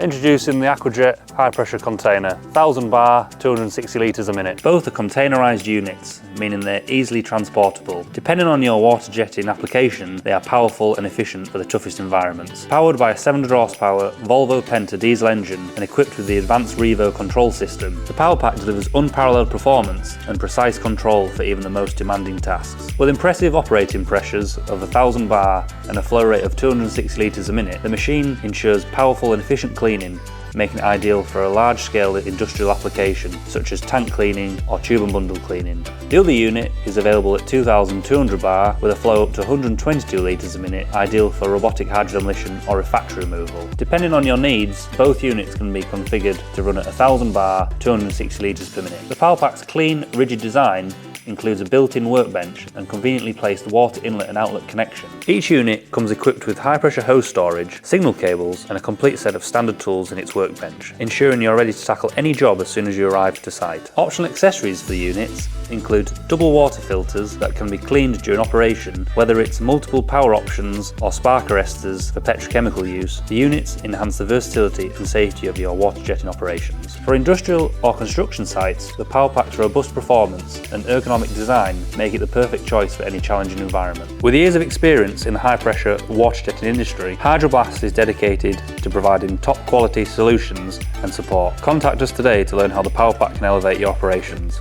Introducing the Aquajet high pressure container, 1000 bar, 260 litres a minute. Both are containerised units, meaning they're easily transportable. Depending on your water jetting application, they are powerful and efficient for the toughest environments. Powered by a 700 horsepower Volvo Penta diesel engine and equipped with the advanced Revo control system, the Powerpack delivers unparalleled performance and precise control for even the most demanding tasks. With impressive operating pressures of 1000 bar and a flow rate of 260 litres a minute, the machine ensures powerful and efficient cleaning, making it ideal for a large-scale industrial application such as tank cleaning or tube and bundle cleaning. The other unit is available at 2200 bar with a flow up to 122 litres a minute, ideal for robotic hydro demolition or refractory removal. Depending on your needs, both units can be configured to run at 1000 bar, 260 litres per minute. The Powerpack's clean, rigid design includes a built-in workbench and conveniently placed water inlet and outlet connection. Each unit comes equipped with high-pressure hose storage, signal cables and a complete set of standard tools in its workbench, ensuring you're ready to tackle any job as soon as you arrive to site. Optional accessories for the units include double water filters that can be cleaned during operation, whether it's multiple power options or spark arresters for petrochemical use. The units enhance the versatility and safety of your water jetting operations. For industrial or construction sites, the Powerpack's robust performance and ergonomic design make it the perfect choice for any challenging environment. With years of experience in the high-pressure water jetting industry, Hydroblast is dedicated to providing top-quality solutions and support. Contact us today to learn how the Powerpack can elevate your operations.